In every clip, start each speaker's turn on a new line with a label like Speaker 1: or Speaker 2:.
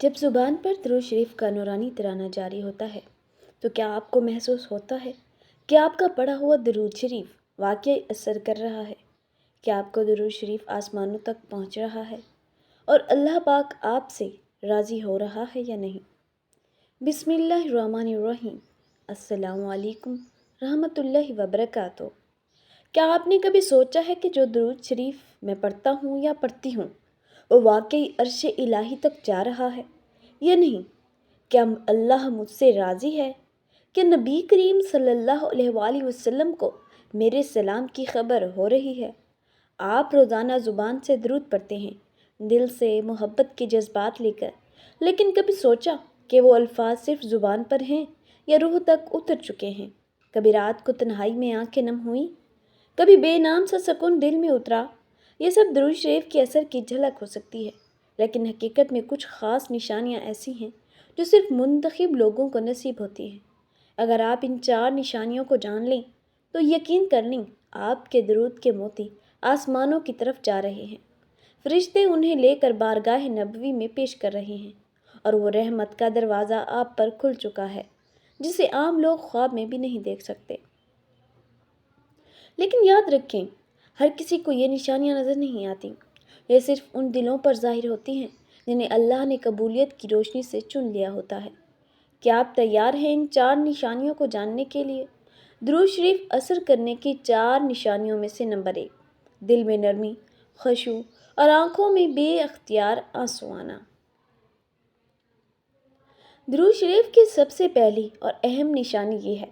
Speaker 1: جب زبان پر درود شریف کا نورانی ترانہ جاری ہوتا ہے تو کیا آپ کو محسوس ہوتا ہے کہ آپ کا پڑھا ہوا درود شریف واقعی اثر کر رہا ہے؟ کیا آپ کو درود شریف آسمانوں تک پہنچ رہا ہے اور اللہ پاک آپ سے راضی ہو رہا ہے یا نہیں؟ بسم اللہ الرحمن الرحیم۔ السلام علیکم رحمۃ اللہ وبرکاتہ۔ کیا آپ نے کبھی سوچا ہے کہ جو درود شریف میں پڑھتا ہوں یا پڑھتی ہوں وہ واقعی عرش الہی تک جا رہا ہے یا نہیں؟ کیا اللہ مجھ سے راضی ہے؟ کہ نبی کریم صلی اللہ علیہ وآلہ وسلم کو میرے سلام کی خبر ہو رہی ہے؟ آپ روزانہ زبان سے درود پڑھتے ہیں، دل سے محبت کے جذبات لے کر، لیکن کبھی سوچا کہ وہ الفاظ صرف زبان پر ہیں یا روح تک اتر چکے ہیں؟ کبھی رات کو تنہائی میں آنکھیں نم ہوئیں؟ کبھی بے نام سا سکون دل میں اترا؟ یہ سب درود شریف کے اثر کی جھلک ہو سکتی ہے، لیکن حقیقت میں کچھ خاص نشانیاں ایسی ہیں جو صرف منتخب لوگوں کو نصیب ہوتی ہیں۔ اگر آپ ان 4 نشانیوں کو جان لیں تو یقین کر لیں آپ کے درود کے موتی آسمانوں کی طرف جا رہے ہیں۔ فرشتے انہیں لے کر بارگاہ نبوی میں پیش کر رہے ہیں اور وہ رحمت کا دروازہ آپ پر کھل چکا ہے جسے عام لوگ خواب میں بھی نہیں دیکھ سکتے۔ لیکن یاد رکھیں، ہر کسی کو یہ نشانیاں نظر نہیں آتی۔ یہ صرف ان دلوں پر ظاہر ہوتی ہیں جنہیں اللہ نے قبولیت کی روشنی سے چن لیا ہوتا ہے۔ کیا آپ تیار ہیں ان 4 نشانیوں کو جاننے کے لیے؟ درود شریف اثر کرنے کی 4 نشانیوں میں سے نمبر 1، دل میں نرمی، خشوع اور آنکھوں میں بے اختیار آنسو آنا۔ درود شریف کی سب سے پہلی اور اہم نشانی یہ ہے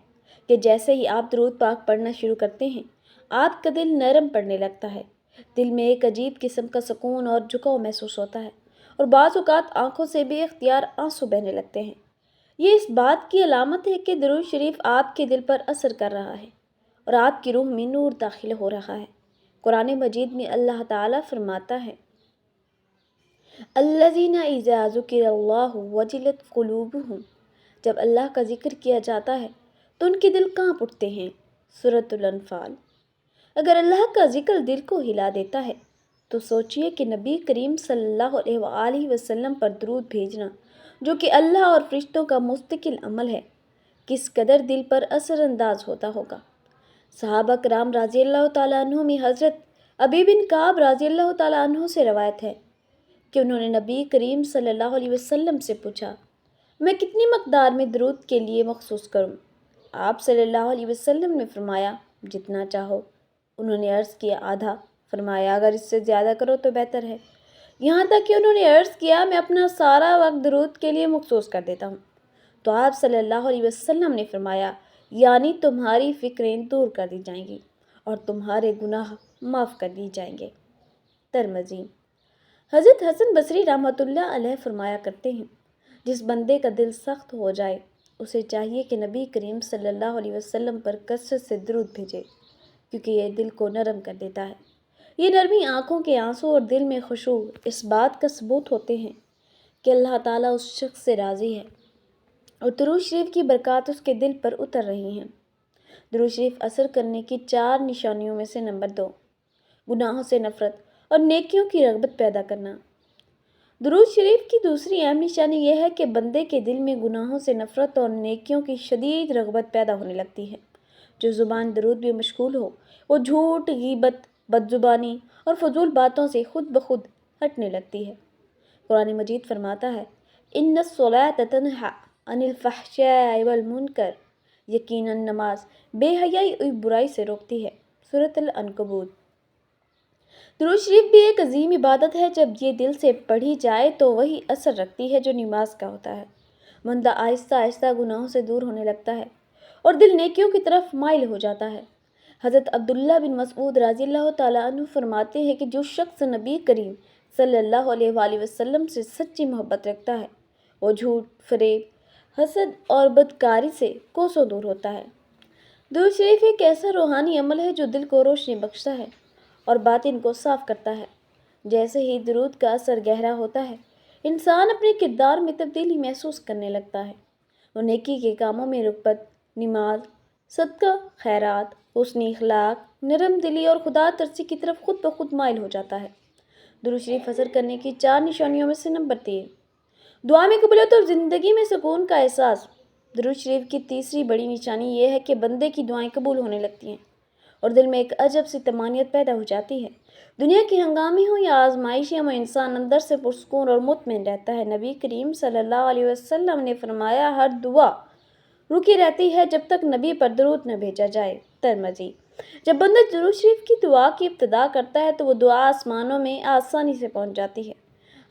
Speaker 1: کہ جیسے ہی آپ درود پاک پڑھنا شروع کرتے ہیں، آپ کا دل نرم پڑنے لگتا ہے۔ دل میں ایک عجیب قسم کا سکون اور جھکاؤ محسوس ہوتا ہے اور بعض اوقات آنکھوں سے بے اختیار آنسو بہنے لگتے ہیں۔ یہ اس بات کی علامت ہے کہ درود شریف آپ کے دل پر اثر کر رہا ہے اور آپ کی روح میں نور داخل ہو رہا ہے۔ قرآن مجید میں اللہ تعالیٰ فرماتا ہے، الذین اذا ذکر اللہ وجلت قلوبہم، جب اللہ کا ذکر کیا جاتا ہے تو ان کے دل کانپ اٹھتے ہیں۔ سورۃ الانفال۔ اگر اللہ کا ذکر دل کو ہلا دیتا ہے تو سوچئے کہ نبی کریم صلی اللہ علیہ وآلہ وسلم پر درود بھیجنا، جو کہ اللہ اور فرشتوں کا مستقل عمل ہے، کس قدر دل پر اثر انداز ہوتا ہوگا۔ صحابہ کرام رضی اللہ تعالیٰ عنہ میں حضرت ابی بن کعب رضی اللہ تعالیٰ عنہ سے روایت ہے کہ انہوں نے نبی کریم صلی اللہ علیہ وسلم سے پوچھا، میں کتنی مقدار میں درود کے لیے مخصوص کروں؟ آپ صلی اللہ علیہ وسلم نے فرمایا، جتنا چاہو۔ انہوں نے عرض کیا، آدھا؟ فرمایا، اگر اس سے زیادہ کرو تو بہتر ہے۔ یہاں تک کہ انہوں نے عرض کیا، میں اپنا سارا وقت درود کے لیے مخصوص کر دیتا ہوں۔ تو آپ صلی اللہ علیہ وسلم نے فرمایا، یعنی تمہاری فکریں دور کر دی جائیں گی اور تمہارے گناہ معاف کر دی جائیں گے۔ ترمذی۔ حضرت حسن بصری رحمۃ اللہ علیہ فرمایا کرتے ہیں، جس بندے کا دل سخت ہو جائے اسے چاہیے کہ نبی کریم صلی اللہ علیہ وسلم پر کثرت سے درود بھیجے، کیونکہ یہ دل کو نرم کر دیتا ہے۔ یہ نرمی آنکھوں کے آنسو اور دل میں خشوع اس بات کا ثبوت ہوتے ہیں کہ اللہ تعالیٰ اس شخص سے راضی ہے اور درود شریف کی برکات اس کے دل پر اتر رہی ہیں۔ درود شریف اثر کرنے کی 4 نشانیوں میں سے نمبر 2، گناہوں سے نفرت اور نیکیوں کی رغبت پیدا کرنا۔ درود شریف کی دوسری اہم نشانی یہ ہے کہ بندے کے دل میں گناہوں سے نفرت اور نیکیوں کی شدید رغبت پیدا ہونے لگتی ہے۔ جو زبان درود بھی مشغول ہو، وہ جھوٹ، غیبت، بدزبانی اور فضول باتوں سے خود بخود ہٹنے لگتی ہے۔ قرآن مجید فرماتا ہے، ان الصلاۃ تنہی عن الفحشاء والمنکر، یقیناً نماز بے حیائی اور برائی سے روکتی ہے۔ سورۃ العنکبوت۔ درود شریف بھی ایک عظیم عبادت ہے۔ جب یہ دل سے پڑھی جائے تو وہی اثر رکھتی ہے جو نماز کا ہوتا ہے۔ بندہ آہستہ آہستہ گناہوں سے دور ہونے لگتا ہے اور دل نیکیوں کی طرف مائل ہو جاتا ہے۔ حضرت عبداللہ بن مسعود رضی اللہ تعالیٰ عنہ فرماتے ہیں کہ جو شخص نبی کریم صلی اللہ علیہ وآلہ وسلم سے سچی محبت رکھتا ہے، وہ جھوٹ، فریب، حسد اور بدکاری سے کوسوں دور ہوتا ہے۔ درود شریف ایک ایسا روحانی عمل ہے جو دل کو روشنی بخشتا ہے اور باطن کو صاف کرتا ہے۔ جیسے ہی درود کا اثر گہرا ہوتا ہے، انسان اپنے کردار میں تبدیلی محسوس کرنے لگتا ہے۔ وہ نیکی کے کاموں میں رغبت، نماز، صدقہ، خیرات، حسن اخلاق، نرم دلی اور خدا ترسی کی طرف خود بخود مائل ہو جاتا ہے۔ درود شریف اثر کرنے کی 4 نشانیوں میں سے نمبر 3، دعا میں قبولیت اور زندگی میں سکون کا احساس۔ درود شریف کی تیسری بڑی نشانی یہ ہے کہ بندے کی دعائیں قبول ہونے لگتی ہیں اور دل میں ایک عجب سی طمانینت پیدا ہو جاتی ہے۔ دنیا کی ہنگامی ہوں یا آزمائشیں ہوں، انسان اندر سے پرسکون اور مطمئن رہتا ہے۔ نبی کریم صلی اللہ علیہ وسلم نے فرمایا، ہر دعا رکی رہتی ہے جب تک نبی پر درود نہ بھیجا جائے۔ ترمذی۔ جب بندہ درود شریف کی دعا کی ابتدا کرتا ہے تو وہ دعا آسمانوں میں آسانی سے پہنچ جاتی ہے۔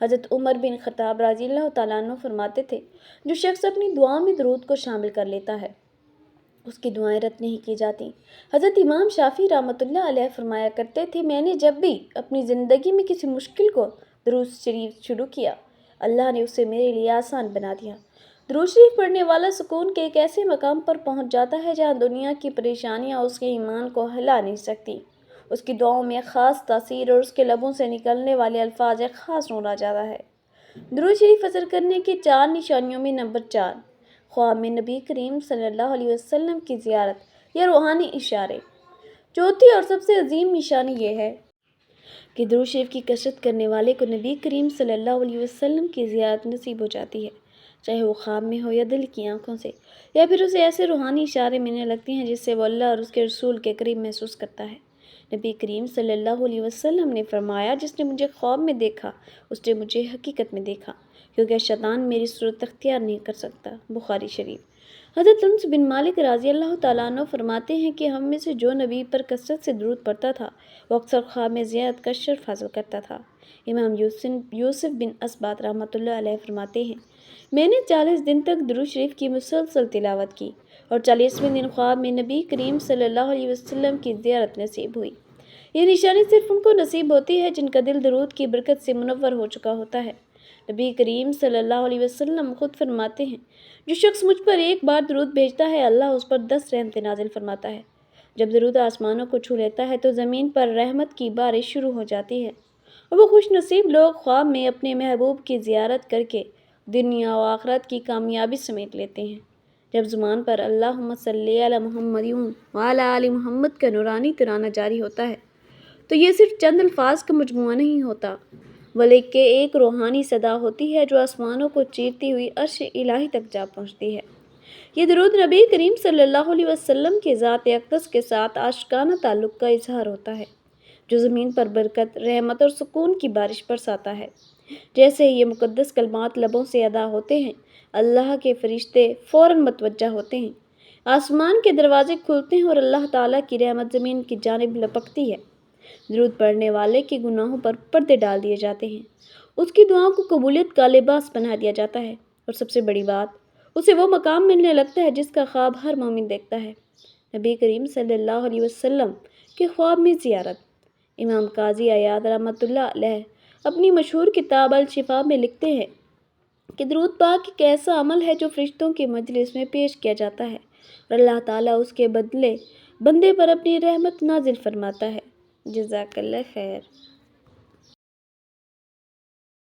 Speaker 1: حضرت عمر بن خطاب رضی اللہ تعالیٰ عنہ فرماتے تھے، جو شخص اپنی دعا میں درود کو شامل کر لیتا ہے اس کی دعائیں رد نہیں کی جاتی۔ حضرت امام شافعی رحمۃ اللہ علیہ فرمایا کرتے تھے، میں نے جب بھی اپنی زندگی میں کسی مشکل کو درود شریف شروع کیا، اللہ نے اسے میرے لیے آسان بنا دیا۔ درود شریف پڑھنے والا سکون کے ایک ایسے مقام پر پہنچ جاتا ہے جہاں دنیا کی پریشانیاں اس کے ایمان کو ہلا نہیں سکتی۔ اس کی دعاؤں میں خاص تاثیر اور اس کے لبوں سے نکلنے والے الفاظ ایک خاص نور آ جاتا ہے۔ درود شریف اثر کرنے کی 4 نشانیوں میں نمبر 4، خواب میں نبی کریم صلی اللہ علیہ وسلم کی زیارت یا روحانی اشارے۔ چوتھی اور سب سے عظیم نشانی یہ ہے کہ درود شریف کی کثرت کرنے والے کو نبی کریم صلی اللہ علیہ وسلم کی زیارت نصیب ہو جاتی ہے، چاہے وہ خواب میں ہو یا دل کی آنکھوں سے، یا پھر اسے ایسے روحانی اشارے ملنے لگتے ہیں جس سے وہ اللہ اور اس کے رسول کے قریب محسوس کرتا ہے۔ نبی کریم صلی اللہ علیہ وسلم نے فرمایا، جس نے مجھے خواب میں دیکھا اس نے مجھے حقیقت میں دیکھا، کیونکہ شیطان میری صورت اختیار نہیں کر سکتا۔ بخاری شریف۔ حضرت انس بن مالک رضی اللہ تعالیٰ عنہ فرماتے ہیں کہ ہم میں سے جو نبی پر کثرت سے درود پڑھتا تھا وہ اکثر خواب میں زیارت کا شرف حاصل کرتا تھا۔ امام یوسف بن اسبات رحمۃ اللہ علیہ فرماتے ہیں، میں نے 40 دن تک درود شریف کی مسلسل تلاوت کی اور 40ویں دن خواب میں نبی کریم صلی اللہ علیہ وسلم کی زیارت نصیب ہوئی۔ یہ نشانی صرف ان کو نصیب ہوتی ہے جن کا دل درود کی برکت سے منور ہو چکا ہوتا ہے۔ نبی کریم صلی اللہ علیہ وسلم خود فرماتے ہیں، جو شخص مجھ پر ایک بار درود بھیجتا ہے اللہ اس پر 10 رحمتیں نازل فرماتا ہے۔ جب درود آسمانوں کو چھو لیتا ہے تو زمین پر رحمت کی بارش شروع ہو جاتی ہے اور وہ خوش نصیب لوگ خواب میں اپنے محبوب کی زیارت کر کے دنیا و آخرت کی کامیابی سمیٹ لیتے ہیں۔ جب زبان پر اللہم صلی علی محمد وعلی آل محمد کا نورانی ترانہ جاری ہوتا ہے تو یہ صرف چند الفاظ کا مجموعہ نہیں ہوتا، بلکہ ایک روحانی صدا ہوتی ہے جو آسمانوں کو چیرتی ہوئی عرش الہی تک جا پہنچتی ہے۔ یہ درود نبی کریم صلی اللہ علیہ وسلم کے ذات اقدس کے ساتھ عاشقانہ تعلق کا اظہار ہوتا ہے، جو زمین پر برکت، رحمت اور سکون کی بارش برساتا ہے۔ جیسے ہی یہ مقدس کلمات لبوں سے ادا ہوتے ہیں، اللہ کے فرشتے فوراً متوجہ ہوتے ہیں، آسمان کے دروازے کھلتے ہیں اور اللہ تعالیٰ کی رحمت زمین کی جانب لپکتی ہے۔ درود پڑھنے والے کے گناہوں پر پردے ڈال دیے جاتے ہیں، اس کی دعاؤں کو قبولیت کا لباس بنا دیا جاتا ہے، اور سب سے بڑی بات، اسے وہ مقام ملنے لگتا ہے جس کا خواب ہر مومن دیکھتا ہے۔ نبی کریم صلی اللہ علیہ وسلم کے خواب میں زیارت۔ امام قاضی عیاض رحمۃ اللہ علیہ اپنی مشہور کتاب الشفا میں لکھتے ہیں کہ درود پاک ایک ایسا عمل ہے جو فرشتوں کی مجلس میں پیش کیا جاتا ہے اور اللہ تعالیٰ اس کے بدلے بندے پر اپنی رحمت نازل فرماتا ہے۔ جزاک اللہ خیر۔